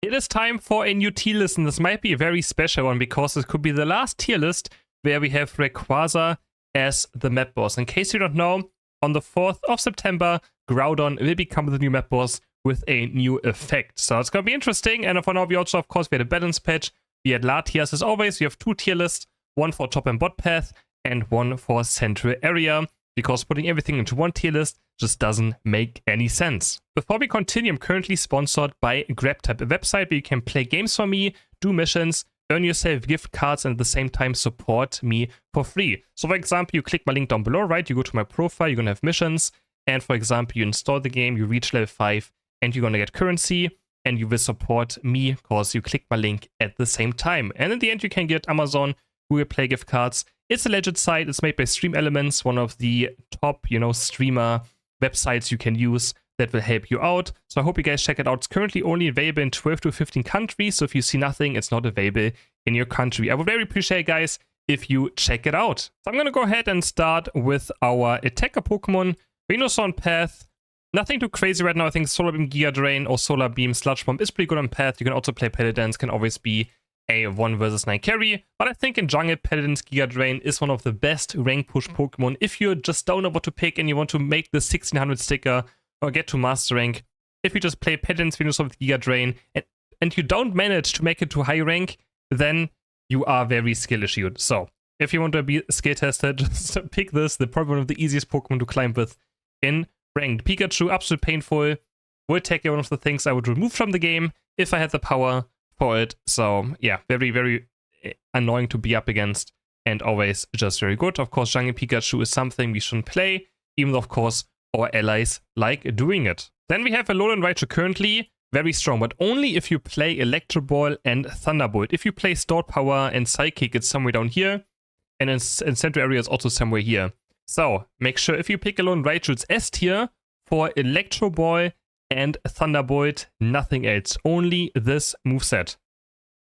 It is time for a new tier list, and this might be a very special one because this could be the last tier list where we have Rayquaza as the map boss. In case you don't know, on the 4th of September, Groudon will become the new map boss with a new effect. So it's going to be interesting, and for now we also, of course, we had a balance patch. We had LATIAS as always. We have two tier lists, one for top and bot path, and one for central area, because putting everything into one tier list just doesn't make any sense. Before we continue, I'm currently sponsored by GrabTap, a website where you can play games for me, do missions, earn yourself gift cards, and at the same time support me for free. So for example, you click my link down below, right? You go to my profile, you're gonna have missions, and for example, you install the game, you reach level 5, and you're gonna get currency, and you will support me because you click my link at the same time. And in the end, you can get Amazon Google Play gift cards. It's a legit site. It's made by Stream Elements, one of the top, streamer websites you can use that will help you out. So I hope you guys check it out. It's currently only available in 12 to 15 countries. So if you see nothing, it's not available in your country. I would very appreciate, guys, if you check it out. So I'm going to go ahead and start with our attacker Pokemon, Venusaur on path. Nothing too crazy right now. I think Solar Beam, Giga Drain, or Solar Beam, Sludge Bomb is pretty good on path. You can also play Paladins, can always be a 1 versus 9 carry, but I think in jungle, Paladin's Giga Drain is one of the best rank push Pokemon if you just don't know what to pick and you want to make the 1600 sticker or get to master rank. If you just play Paladin's Venusaur with Giga Drain and you don't manage to make it to high rank, then you are very skill issued. So if you want to be skill tested, just pick this. They're probably one of the easiest Pokemon to climb with in ranked. Pikachu, absolutely painful. Would take one of the things I would remove from the game if I had the power for it. So yeah, very, very annoying to be up against and always just very good. Of course, Jungle Pikachu is something we shouldn't play, even though, of course, our allies like doing it. Then we have Alolan Raichu currently, very strong, but only if you play Electro Ball and Thunderbolt. If you play Stored Power and Psychic, it's somewhere down here, and in Central Area, it's also somewhere here. So make sure if you pick Alolan Raichu, it's S tier for Electro Ball and Thunderbolt, nothing else, only this moveset.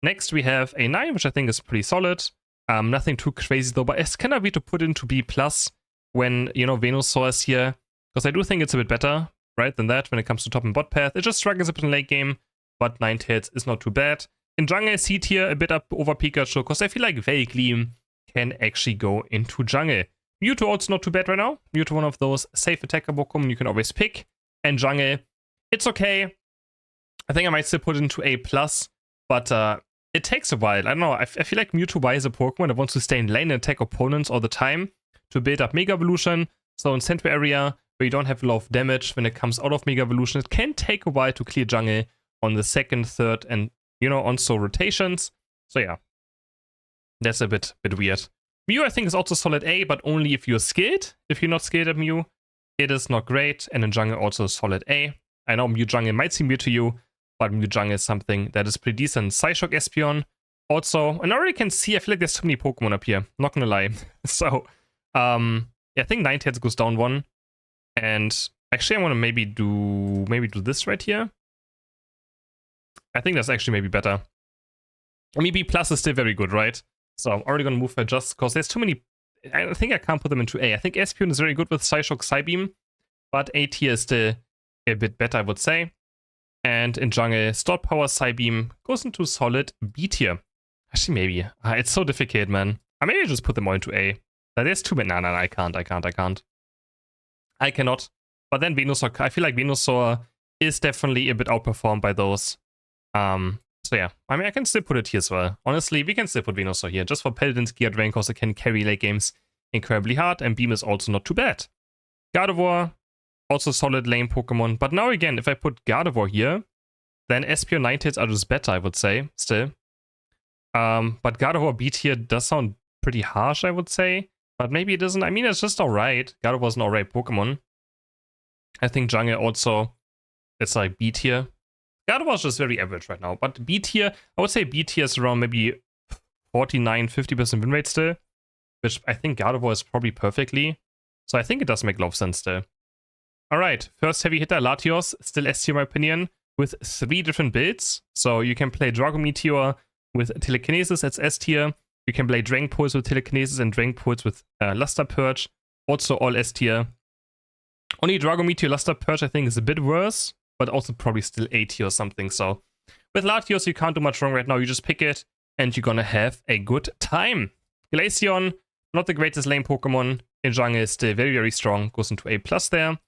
Next we have a 9, which I think is pretty solid. Nothing too crazy though, but it's kind of weird to put into B+ when, Venusaur is here, because I do think it's a bit better, right, than that when it comes to top and bot path. It just struggles a bit in late game, but Ninetales is not too bad. In jungle, C tier, a bit up over Pikachu, because I feel like Veilgleam can actually go into jungle. Mewtwo also not too bad right now. Mewtwo, one of those safe attacker Pokemon you can always pick. And jungle, it's okay. I think I might still put it into A+, but it takes a while. I don't know. I feel like Mewtwo is a Pokemon that wants to stay in lane and attack opponents all the time to build up Mega Evolution. So in Central Area, where you don't have a lot of damage when it comes out of Mega Evolution, it can take a while to clear jungle on the second, third, and, also rotations. So yeah, that's a bit weird. Mew, I think, is also solid A, but only if you're skilled. If you're not skilled at Mew, it is not great. And in jungle, also solid A. I know Mew jungle might seem weird to you, but Mew jungle is something that is pretty decent. Psyshock Espeon also, and I already can see, I feel like there's too many Pokemon up here, not gonna lie. So, yeah, I think Ninetales goes down 1. And actually, I want to maybe do this right here. I think that's actually maybe better. I mean, B+ is still very good, right? So I'm already gonna move her just because there's too many. I think I can't put them into A. I think Espeon is very good with Psyshock, Psybeam, but A tier is still a bit better, I would say. And in jungle, Stored Power, Psybeam goes into solid B tier. Actually, maybe. It's so difficult, man. Maybe I just put them all into A. There's too many. No, I can't. I cannot. But then Venusaur, I feel like Venusaur is definitely a bit outperformed by those. So yeah, I mean, I can still put it here as well. Honestly, we can still put Venusaur here, just for Paladin's Giga Drain, because it can carry late games incredibly hard, and Beam is also not too bad. Gardevoir, also solid lane Pokemon, but now again, if I put Gardevoir here, then Espeon, Ninetales are just better, I would say, still. But Gardevoir B tier does sound pretty harsh, I would say, but maybe it isn't. I mean, it's just alright. Gardevoir's an alright Pokemon. I think jungle also, it's like B tier. Gardevoir's just very average right now, but B tier, I would say B tier is around maybe 49-50% win rate still, which I think Gardevoir is probably perfectly. So I think it does make a lot of sense still. Alright, first heavy hitter, Latios, still S tier in my opinion, with 3 different builds. So you can play Drago Meteor with Telekinesis, that's S tier. You can play Drain Pulse with Telekinesis and Drain Pulse with Luster Purge, also all S tier. Only Drago Meteor Luster Purge I think is a bit worse, but also probably still A tier or something. So With Latios, you can't do much wrong right now. You just pick it, and you're gonna have a good time. Glaceon, not the greatest lane Pokemon. In jungle is still very, very strong. Goes into A+ there.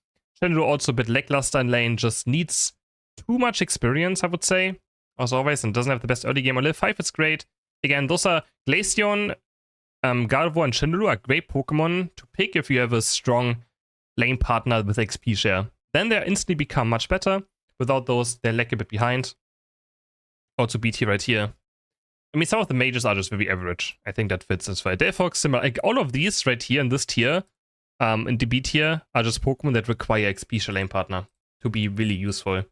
Shenru also a bit lackluster in lane. Just needs too much experience, I would say. As always, and doesn't have the best early game. On level 5, it's great. Again, those are Glaceon, Gardevoir, and Shenru are great Pokemon to pick if you have a strong lane partner with XP share. Then they instantly become much better. Without those, they lag a bit behind. Also B tier right here. I mean, some of the majors are just very average. I think that fits as well. Delphox, similar. Like all of these right here in this tier, in the B tier, are just Pokemon that require XP share lane partner to be really useful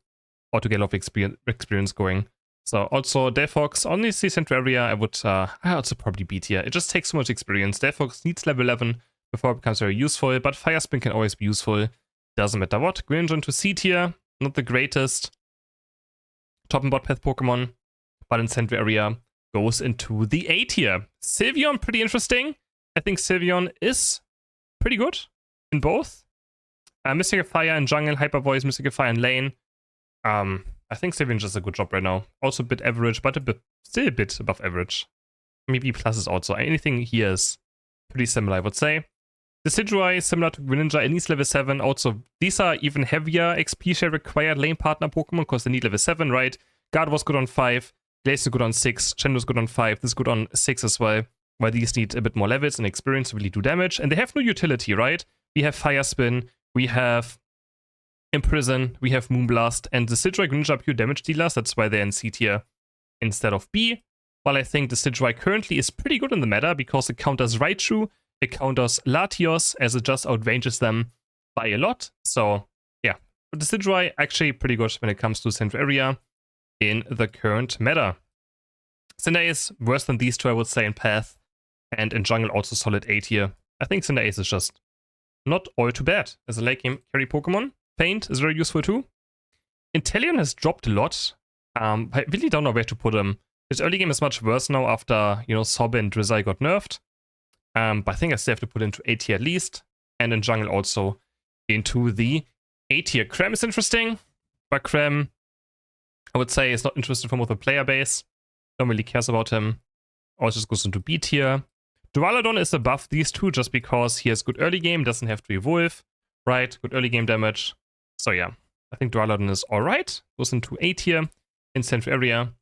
or to get a lot of experience going. So also Delphox, honestly, Central Area, I would also probably B tier. It just takes so much experience. Delphox needs level 11 before it becomes very useful, but Fire Spin can always be useful. Doesn't matter what. Greninja to C tier, not the greatest top and bot path Pokemon, but in Central Area goes into the A tier. Sylveon, pretty interesting. I think Sylveon is pretty good in both. Mystical Fire in jungle, Hyper Voice, Mystical Fire in lane. I think Sylveon does a good job right now. Also a bit average, but still a bit above average. Maybe plus is also. Anything here is pretty similar, I would say. Decidueye, similar to Greninja, it needs level 7. Also, these are even heavier XP share required lane partner Pokemon because they need level 7, right? Gardevoir's good on 5, Glaceon good on 6, Shenmue's good on 5, this is good on 6 as well, while these need a bit more levels and experience to really do damage. And they have no utility, right? We have Fire Spin, we have Imprison, we have Moonblast, and the Decidueye Greninja are pure damage dealers, that's why they're in C tier instead of B. While I think the Decidueye currently is pretty good in the meta because it counters Raichu, it counters Latios as it just outranges them by a lot. So yeah, but the Decidueye actually pretty good when it comes to Central Area in the current meta. Cinderace worse than these two, I would say, in Path, and in Jungle also solid A tier. I think Cinderace is just not all too bad as a late game carry Pokemon. Paint is very useful too. Inteleon has dropped a lot. I really don't know where to put him. His early game is much worse now after, you know, Sob and Drizzile got nerfed. But I think I still have to put into A tier at least. And in jungle also into the A tier. Krem is interesting, but Krem, I would say, is not interested from the player base. No one really cares about him. Also just goes into B tier. Duraludon is above these two just because he has good early game, doesn't have to evolve, right? Good early game damage. So yeah, I think Duraludon is alright. Goes into A tier in Central Area.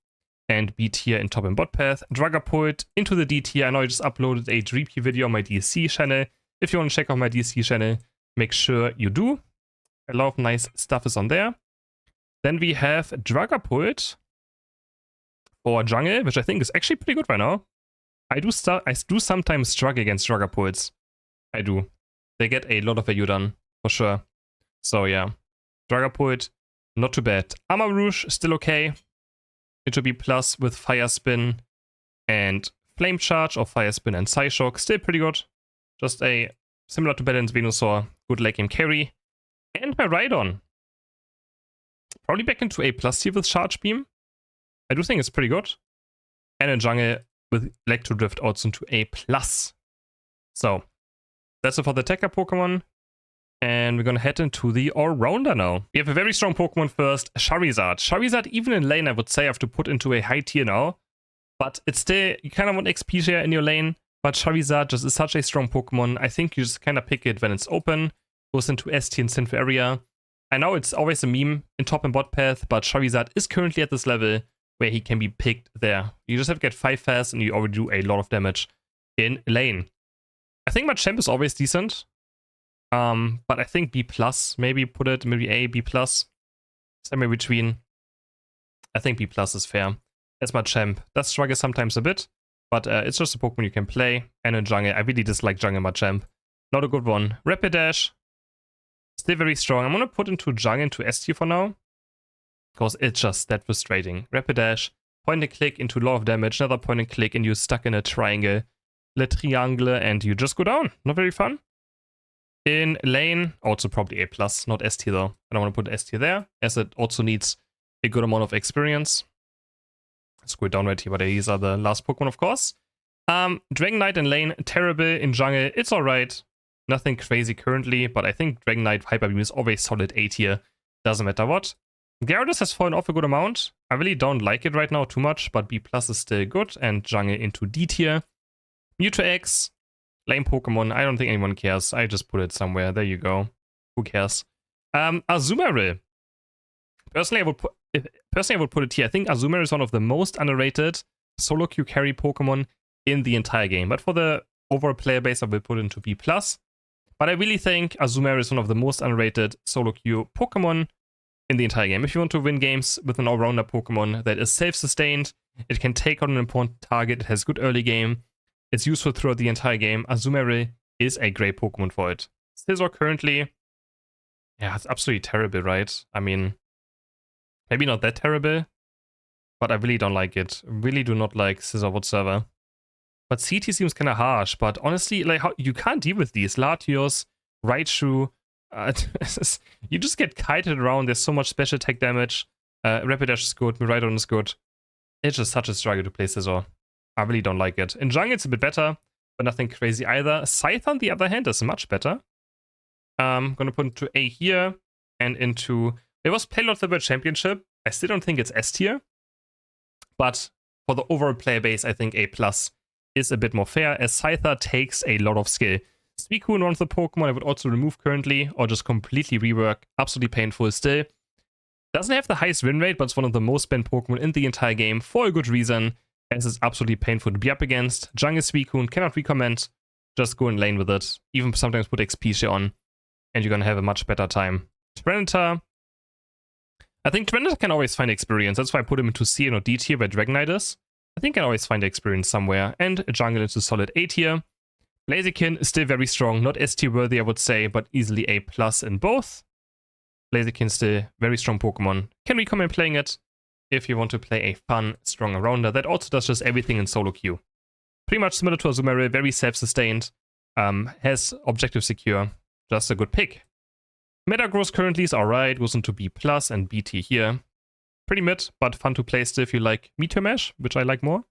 And B tier in top and bot path. Dragapult into the D tier. I know I just uploaded a repeat video on my DSC channel. If you want to check out my DSC channel, make sure you do. A lot of nice stuff is on there. Then we have Dragapult for jungle, which I think is actually pretty good right now. I do sometimes struggle against Dragapults. I do. They get a lot of value done, for sure. So yeah, Dragapult, not too bad. Amarouge, still okay. It should be plus with Fire Spin and Flame Charge, or Fire Spin and Psyshock. Still pretty good. Just a similar to Balanced Venusaur, good late game carry. And my Rhydon. Probably back into A plus here with Charge Beam. I do think it's pretty good. And in jungle with Electro Drift also into A plus. So that's it for the Tekka Pokemon. And we're gonna head into the All-Rounder now. We have a very strong Pokemon first, Charizard. Charizard, even in lane, I would say I have to put into a high tier now. But it's still, you kind of want XP share in your lane. But Charizard just is such a strong Pokemon. I think you just kind of pick it when it's open. Goes into S tier in Central Area. I know it's always a meme in top and bot path, but Charizard is currently at this level where he can be picked there. You just have to get 5 fast and you already do a lot of damage in lane. I think Machamp is always decent. But I think B plus, maybe put it, maybe A, B plus, somewhere between. I think B plus is fair. That's Machamp. Does struggle sometimes a bit, but it's just a Pokemon you can play. And in jungle, I really dislike jungle Machamp. Not a good one. Rapidash, still very strong. I'm gonna put into jungle into S tier for now, because it's just that frustrating. Rapidash, point and click into a lot of damage, another point and click, and you're stuck in a triangle, le triangle, and you just go down. Not very fun. In lane, also probably A+, not S tier though. I don't want to put S tier there, as it also needs a good amount of experience. Let's go down right here, but these are the last Pokemon, of course. Dragonite in lane, terrible. In jungle, it's alright. Nothing crazy currently, but I think Dragonite Hyper Beam is always solid A tier. Doesn't matter what. Gyarados has fallen off a good amount. I really don't like it right now too much, but B+ is still good, and Jungle into D tier. Mewtwo X, lame Pokemon. I don't think anyone cares. I just put it somewhere. There you go. Who cares? Azumarill. Personally, I would put it here. I think Azumarill is one of the most underrated solo queue carry Pokemon in the entire game. But for the overall player base, I will put it into B+. But I really think Azumarill is one of the most underrated solo queue Pokemon in the entire game. If you want to win games with an all-rounder Pokemon that is self-sustained, it can take on an important target, it has good early game, it's useful throughout the entire game, Azumarill is a great Pokemon for it. Scizor currently, yeah, it's absolutely terrible, right? I mean, maybe not that terrible, but I really don't like it. Really do not like Scizor whatsoever. But CT seems kind of harsh, but honestly, like, you can't deal with these. Latios, Raichu, you just get kited around. There's so much special attack damage. Rapidash is good, Miraidon is good. It's just such a struggle to play Scizor. I really don't like it. In jungle, it's a bit better, but nothing crazy either. Scythe, on the other hand, is much better. I'm gonna put into A here and into... It was played a lot of the World Championship. I still don't think it's S tier, but for the overall player base, I think A+ is a bit more fair, as Scyther takes a lot of skill. Suicune, one of the Pokemon I would also remove currently, or just completely rework. Absolutely painful still. Doesn't have the highest win rate, but it's one of the most spent Pokemon in the entire game for a good reason, as it's absolutely painful to be up against. Jungle Suicune, cannot recommend. Just go in lane with it. Even sometimes put XP share on, and you're gonna have a much better time. Tyranitar. I think Tyranitar can always find experience. That's why I put him into C or D tier where Dragonite is. I think I can always find experience somewhere. And a Jungle into solid A tier. Blaziken is still very strong. Not S tier worthy, I would say, but easily A+ in both. Blaziken still very strong Pokemon. Can recommend playing it if you want to play a fun, strong rounder that also does just everything in solo queue. Pretty much similar to Azumarill, very self-sustained, has objective secure, just a good pick. Metagross currently is alright, goes into B+ and B tier here. Pretty mid, but fun to play still if you like Meteor Mash, which I like more.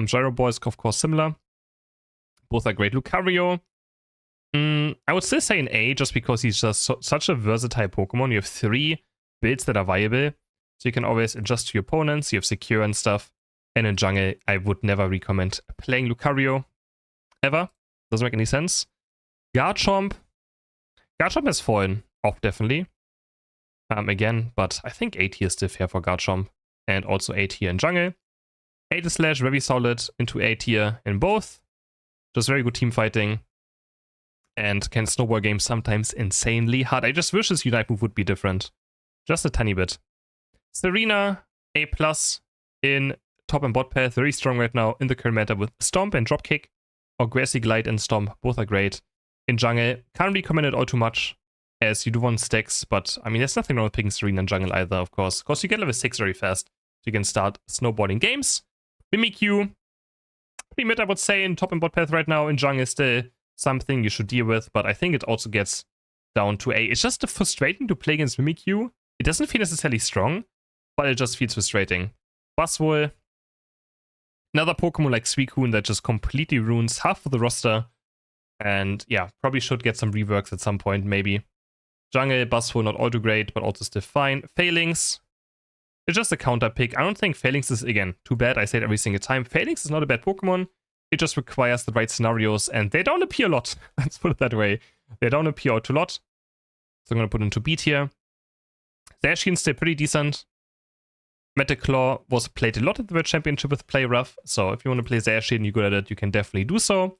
Gyro Ball is of course similar. Both are great. Lucario, I would still say an A, just because he's just such a versatile Pokemon. You have 3 builds that are viable, so you can always adjust to your opponents, you have secure and stuff. And in jungle, I would never recommend playing Lucario, ever. Doesn't make any sense. Garchomp has fallen off, definitely. Again, but I think A tier is still fair for Garchomp, and also A tier in jungle. A/, very solid, into A tier in both. Just very good team fighting, and can snowball games sometimes insanely hard. I just wish his Unite move would be different. Just a tiny bit. Serena, A+ in top and bot path, very strong right now in the current meta with Stomp and Dropkick, or Grassy Glide and Stomp, both are great. In jungle, can't recommend it all too much, as you do want stacks, but I mean, there's nothing wrong with picking Serena in jungle either, of course. Because you get level 6 very fast, so you can start snowballing games. Mimikyu, pretty mid, I would say, in top and bot path right now. In jungle, still something you should deal with, but I think it also gets down to A. It's just frustrating to play against Mimikyu. It doesn't feel necessarily strong, but it just feels frustrating. Buzzwole, another Pokemon like Suicune that just completely ruins half of the roster. And yeah, probably should get some reworks at some point, maybe. Jungle, Buzzwole, not all too great, but also still fine. Phalanx, it's just a counter pick. I don't think Phalanx is, again, too bad. I say it every single time. Phalanx is not a bad Pokemon. It just requires the right scenarios, and they don't appear a lot. Let's put it that way. They don't appear out a lot. So I'm going to put into B tier. Zacian's still pretty decent. Metaclaw was played a lot at the World Championship with Play Rough, so if you want to play Zacian and you're good at it, you can definitely do so.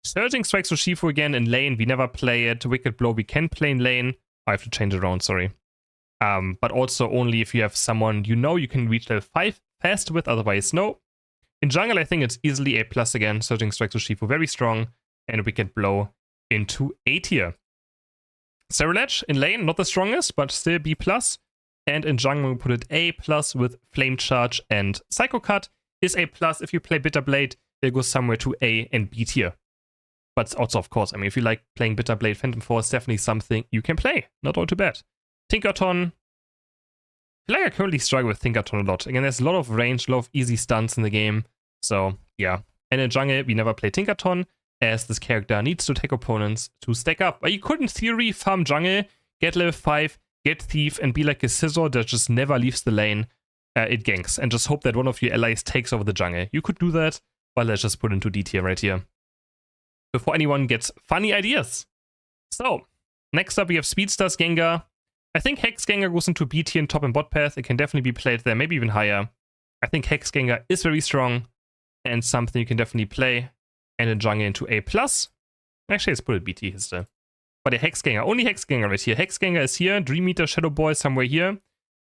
Surging Strikes Urshifu again in lane. We never play it. Wicked Blow we can play in lane. I have to change it around, sorry. But also only if you have someone you know you can reach level 5 fast with, otherwise no. In jungle, I think it's easily A+ again. Surging Strikes Urshifu, very strong. And Wicked Blow into A tier. Cerulege in lane, not the strongest, but still B+. And in jungle, we put it A+ with Flame Charge and Psycho Cut. Is A+. If you play Bitter Blade, it goes somewhere to A and B tier. But also, of course, I mean, if you like playing Bitter Blade, Phantom Force, definitely something you can play. Not all too bad. Tinkaton. I feel like I currently struggle with Tinkaton a lot. Again, there's a lot of range, a lot of easy stunts in the game. So, yeah. And in jungle, we never play Tinkaton, as this character needs to take opponents to stack up. But you could, in theory, farm jungle, get level 5, get Thief and be like a scissor that just never leaves the lane. It ganks, and just hope that one of your allies takes over the jungle. You could do that, but let's just put into D tier right here, before anyone gets funny ideas. So, next up we have Speedstars Gengar. I think Hex Gengar goes into B tier in top and bot path. It can definitely be played there, maybe even higher. I think Hex Gengar is very strong, and something you can definitely play, and in jungle into A+. Actually, let's put it B tier still. But a Hex Gengar, only Hex Gengar right here. Hex Gengar is here, Dream Eater, Shadow Ball somewhere here.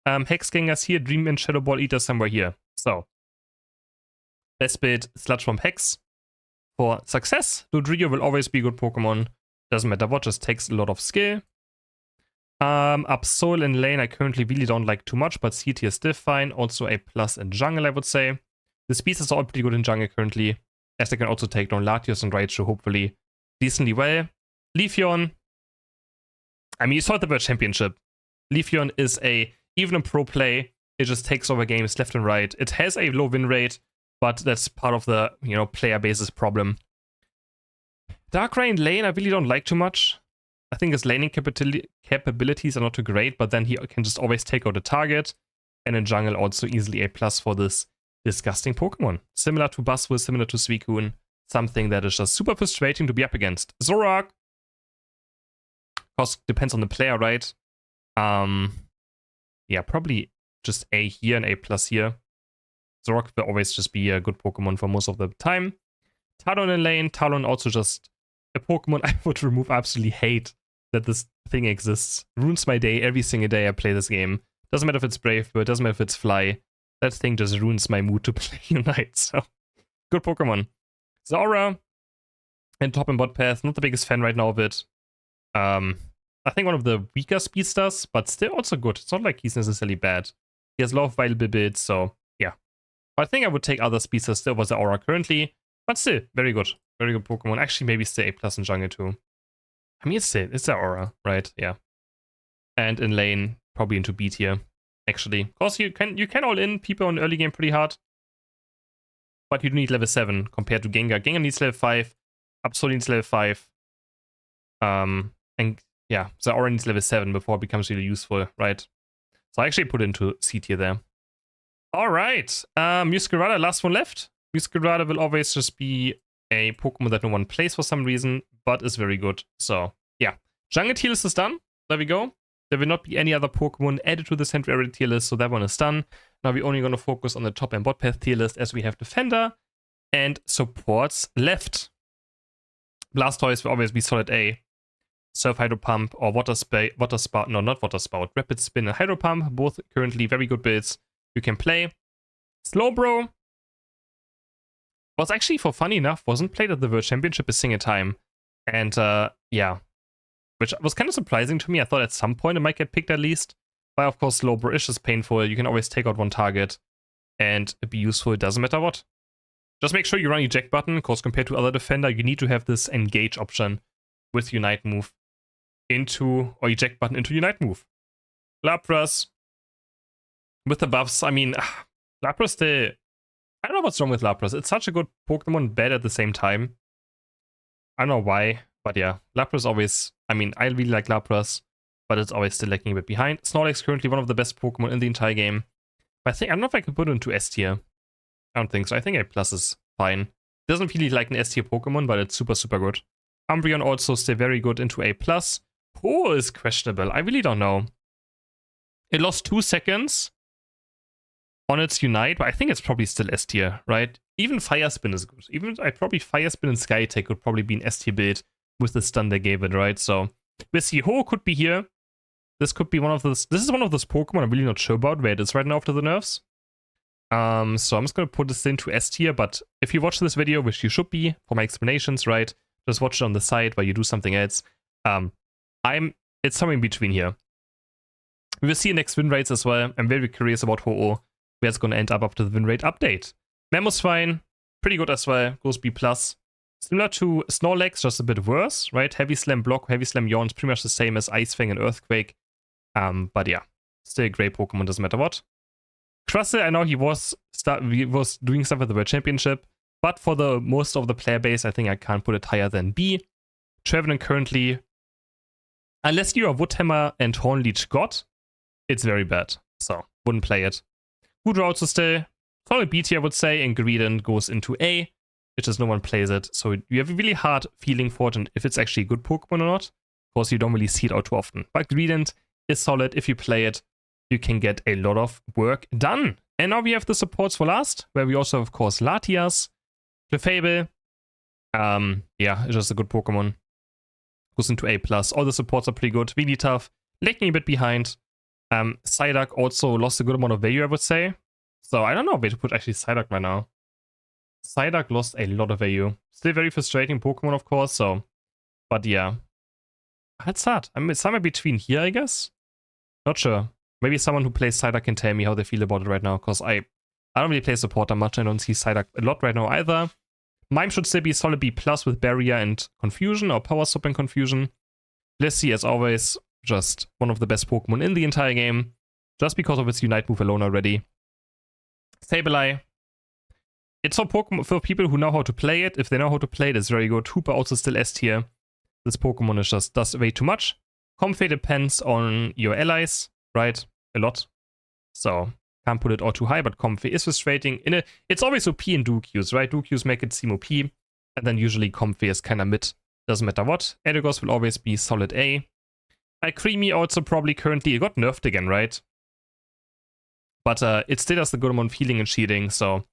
Hex Gengar's here, Dream and Shadow Ball Eater somewhere here. So, best build, Sludge Bomb Hex. For success, Dodrio will always be a good Pokemon. Doesn't matter what, just takes a lot of skill. Absol in lane, I currently really don't like too much, but C tier is still fine. Also a plus in jungle, I would say. The species are all pretty good in jungle currently, as they can also take down Latias and Raichu, hopefully decently well. Leafeon, I mean, you saw at the World Championship. Leafeon is even a pro play, it just takes over games left and right. It has a low win rate, but that's part of the, player base's problem. Darkrai in lane, I really don't like too much. I think his laning capabilities are not too great, but then he can just always take out a target. And in jungle, also easily a plus for this disgusting Pokemon. Similar to Buzzwole, similar to Suicune. Something that is just super frustrating to be up against. Zoroark. Of course, depends on the player, right? Yeah, probably just A here and A plus here. Zoroark will always just be a good Pokemon for most of the time. Talon in lane. Talon also just a Pokemon I would remove. Absolutely hate that this thing exists. Ruins my day every single day I play this game. Doesn't matter if it's Brave Bird, doesn't matter if it's Fly. That thing just ruins my mood to play Unite. So, good Pokemon. Zora and top and bot path. Not the biggest fan right now of it. I think one of the weaker speedstars, but still also good. It's not like he's necessarily bad. He has a lot of viable builds, so yeah. But I think I would take other speedstars still over the Aura currently, but still, very good. Very good Pokemon. Actually, maybe still A+ in jungle too. I mean, it's the Aura, right? Yeah. And in lane, probably into B tier, actually. Of course, you can all in people in early game pretty hard, but you need level 7 compared to Gengar. Gengar needs level 5, Absol needs level 5, and yeah, the Aura needs level 7 before it becomes really useful, right? So I actually put it into C tier there. Alright, Muscarada, last one left. Muscarada will always just be a Pokemon that no one plays for some reason, but is very good. So, yeah. Jungle tier list is done. There we go. There will not be any other Pokemon added to the Central Area tier list, so that one is done. Now we're only going to focus on the top and bot path tier list, as we have Defender and supports left. Blastoise will always be solid A. Surf, Hydro Pump, or Water Spout. No, not Water Spout. Rapid Spin and Hydro Pump, both currently very good builds you can play. Slowbro was actually, for funny enough, wasn't played at the World Championship a single time. And yeah, which was kind of surprising to me. I thought at some point it might get picked at least. But of course, Slowbro is just painful. You can always take out one target and be useful. It doesn't matter what. Just make sure you run eject button, because compared to other Defender, you need to have this engage option with Unite move into, or eject button into Unite move. Lapras with the buffs. I mean, Lapras, I don't know what's wrong with Lapras. It's such a good Pokemon, bad at the same time. I don't know why, but yeah, Lapras always, I mean, I really like Lapras, but it's always still lagging a bit behind. Snorlax currently one of the best Pokemon in the entire game. But I don't know if I can put it into S tier. I don't think so. I think A+ is fine. It doesn't feel like an S tier Pokemon, but it's super, super good. Umbreon also still very good into A+. Po is questionable. I really don't know. It lost 2 seconds on its Unite, but I think it's probably still S tier, right? Even Fire Spin is good. Even probably Fire Spin and Sky Attack could probably be an S tier build with the stun they gave it, right? So we'll see. Ho could be here. This could be one of those. This is one of those Pokemon I'm really not sure about where it is right now after the nerfs. So I'm just gonna put this into S tier, but if you watch this video, which you should be for my explanations, right? Just watch it on the side while you do something else. It's somewhere in between here. We will see next win rates as well. I'm very curious about Ho-Oh, where it's gonna end up after the win rate update. Mamoswine, pretty good as well, goes B+. Similar to Snorlax, just a bit worse, right? Heavy Slam block, Heavy Slam yawn is pretty much the same as Ice Fang and Earthquake. But yeah, still a great Pokemon, doesn't matter what. Crussell, I know he was doing stuff at the World Championship, but for the most of the player base, I think I can't put it higher than B. Trevenant currently, Unless you are Woodhammer and Hornleech God, it's very bad. So, wouldn't play it. Wood also still solid B tier, I would say, and Greedent goes into A, which is no one plays it. So you have a really hard feeling for it and if it's actually a good Pokemon or not. Of course, you don't really see it out too often. But Greedent is solid. If you play it, you can get a lot of work done. And now we have the supports for last, where we also have, of course, Latias, Clefable. Yeah, it's just a good Pokemon. Goes into A+. All the supports are pretty good. Really tough. Lagging a bit behind. Psyduck also lost a good amount of value, I would say. So I don't know where to put actually Psyduck right now. Psyduck lost a lot of value. Still very frustrating Pokemon, of course, so. But yeah. That's sad. I mean, it's somewhere between here, I guess. Not sure. Maybe someone who plays Psyduck can tell me how they feel about it right now, because I don't really play support that much. I don't see Psyduck a lot right now either. Mime should still be solid B+ with Barrier and Confusion, or Power Stop and Confusion. Blissey, as always, just one of the best Pokemon in the entire game, just because of its Unite move alone already. Sableye. It's for Pokemon for people who know how to play it. If they know how to play it, it's very good. Hooper also still S tier. This Pokemon is just does way too much. Comfey depends on your allies, right? A lot. So can't put it all too high, but Comfey is frustrating. It's always OP in Duo-Qs, right? Duo-Qs make it seem OP, and then usually Comfey is kind of mid. Doesn't matter what. Eldegoss will always be solid A. Creamy also probably currently, it got nerfed again, right? But it still has the good amount of healing and shielding, so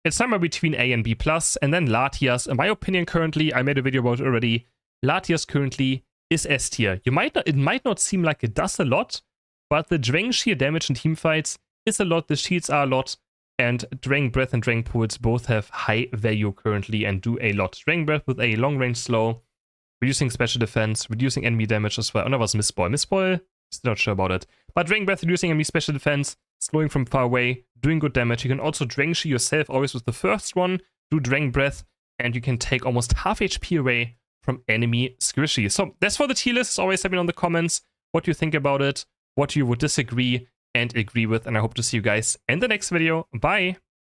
it's somewhere between A and B+. And then Latias, in my opinion currently, I made a video about it already, Latias currently is S tier. It might not seem like it does a lot, but the Drain Shield damage in teamfights is a lot, the shields are a lot, and Drain Breath and Drain Pulse both have high value currently and do a lot. Drain Breath with a long range slow, reducing special defense, reducing enemy damage as well. Oh, that was Mistball. Mistball? Still not sure about it. But Drain Breath, reducing enemy special defense, slowing from far away, doing good damage. You can also Drain Shield yourself, always with the first one, do Drain Breath, and you can take almost half HP away from enemy Squishy. So that's for the tier list. Always let me know in the comments what you think about it, what you would disagree and agree with, and I hope to see you guys in the next video. Bye!